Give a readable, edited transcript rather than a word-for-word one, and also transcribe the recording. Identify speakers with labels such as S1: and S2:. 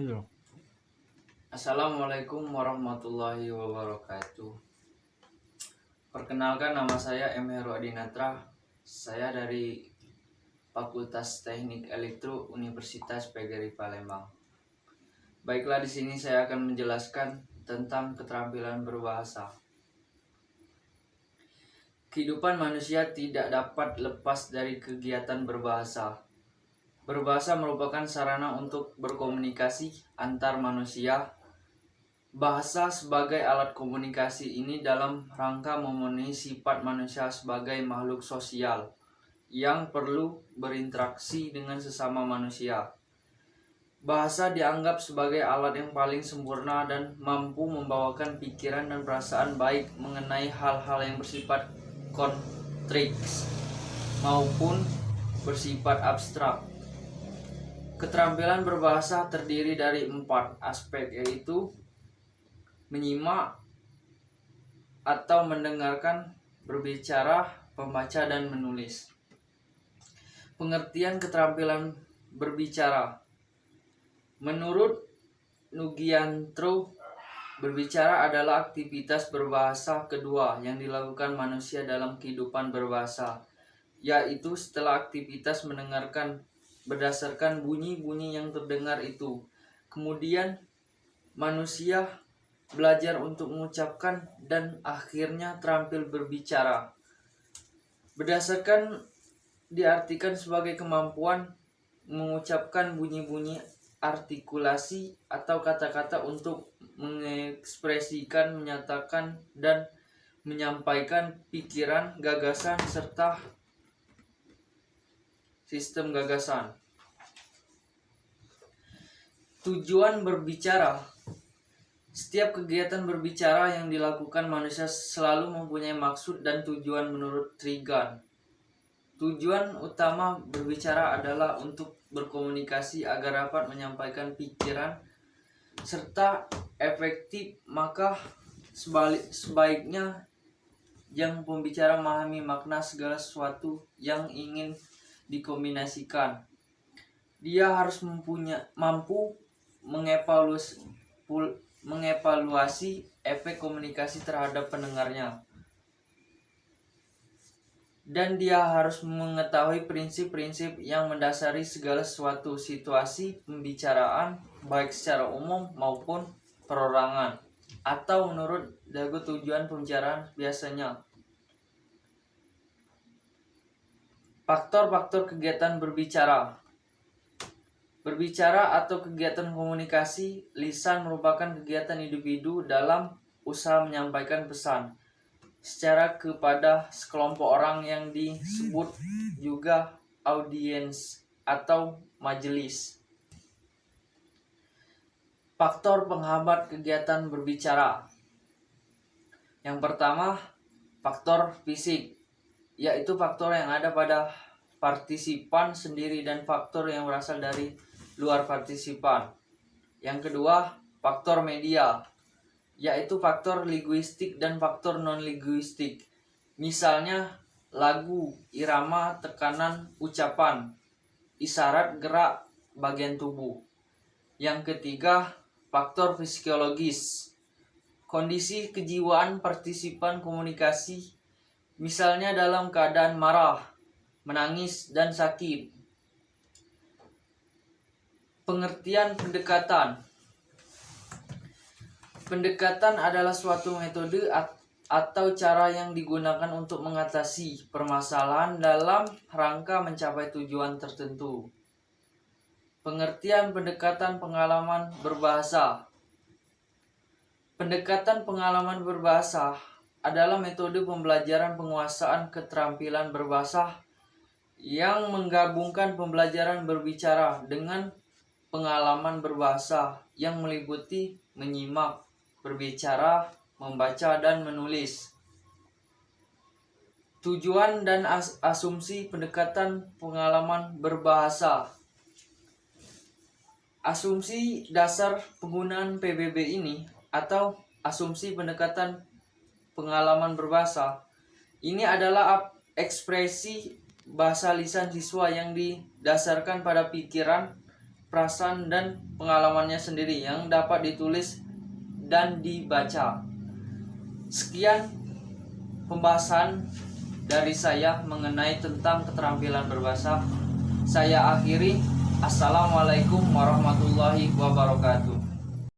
S1: Halo.
S2: Assalamualaikum warahmatullahi wabarakatuh. Perkenalkan, nama saya M. Heru Adinatra. Saya dari Fakultas Teknik Elektro Universitas PGRI Palembang. Baiklah, di sini saya akan menjelaskan tentang keterampilan berbahasa. Kehidupan manusia tidak dapat lepas dari kegiatan berbahasa. Berbahasa merupakan sarana untuk berkomunikasi antar manusia. Bahasa sebagai alat komunikasi ini dalam rangka memenuhi sifat manusia sebagai makhluk sosial yang perlu berinteraksi dengan sesama manusia. Bahasa dianggap sebagai alat yang paling sempurna dan mampu membawakan pikiran dan perasaan baik mengenai hal-hal yang bersifat konteks maupun bersifat abstrak. Keterampilan berbahasa terdiri dari 4 aspek, yaitu menyimak atau mendengarkan, berbicara, membaca, dan menulis. Pengertian keterampilan berbicara. Menurut Nugiantro, berbicara adalah aktivitas berbahasa kedua yang dilakukan manusia dalam kehidupan berbahasa, yaitu setelah aktivitas mendengarkan berdasarkan bunyi-bunyi yang terdengar itu. Kemudian manusia belajar untuk mengucapkan dan akhirnya terampil berbicara. Berdasarkan diartikan sebagai kemampuan mengucapkan bunyi-bunyi artikulasi atau kata-kata untuk mengekspresikan, menyatakan, dan menyampaikan pikiran, gagasan, serta sistem gagasan. Tujuan berbicara. Setiap kegiatan berbicara yang dilakukan manusia selalu mempunyai maksud dan tujuan menurut Trigan. Tujuan utama berbicara adalah untuk berkomunikasi agar dapat menyampaikan pikiran serta efektif, maka sebaiknya yang pembicara memahami makna segala sesuatu yang ingin dikombinasikan. Dia harus mampu mengevaluasi efek komunikasi terhadap pendengarnya. Dan dia harus mengetahui prinsip-prinsip yang mendasari segala sesuatu situasi pembicaraan, baik secara umum maupun perorangan, atau menurut dagu tujuan pembicaraan biasanya. Faktor-faktor kegiatan berbicara. Berbicara atau kegiatan komunikasi lisan merupakan kegiatan individu dalam usaha menyampaikan pesan secara kepada sekelompok orang yang disebut juga audiens atau majelis. Faktor penghambat kegiatan berbicara. Yang pertama, faktor fisik, yaitu faktor yang ada pada partisipan sendiri dan faktor yang berasal dari luar partisipan. Yang kedua, faktor media, yaitu faktor linguistik dan faktor non-linguistik. Misalnya lagu, irama, tekanan, ucapan, isyarat, gerak, bagian tubuh. Yang ketiga, faktor psikologis, kondisi kejiwaan partisipan komunikasi, misalnya dalam keadaan marah, menangis, dan sakit. Pengertian pendekatan. Pendekatan adalah suatu metode atau cara yang digunakan untuk mengatasi permasalahan dalam rangka mencapai tujuan tertentu. Pengertian pendekatan pengalaman berbahasa. Pendekatan pengalaman berbahasa adalah metode pembelajaran penguasaan keterampilan berbahasa yang menggabungkan pembelajaran berbicara dengan pengalaman berbahasa yang meliputi menyimak, berbicara, membaca, dan menulis. Tujuan dan asumsi pendekatan pengalaman berbahasa. Asumsi dasar penggunaan PBB ini atau asumsi pendekatan pengalaman berbahasa ini adalah ekspresi bahasa lisan siswa yang didasarkan pada pikiran, perasaan dan pengalamannya sendiri yang dapat ditulis dan dibaca. Sekian pembahasan dari saya mengenai tentang keterampilan berbahasa. Saya akhiri. Assalamualaikum warahmatullahi wabarakatuh.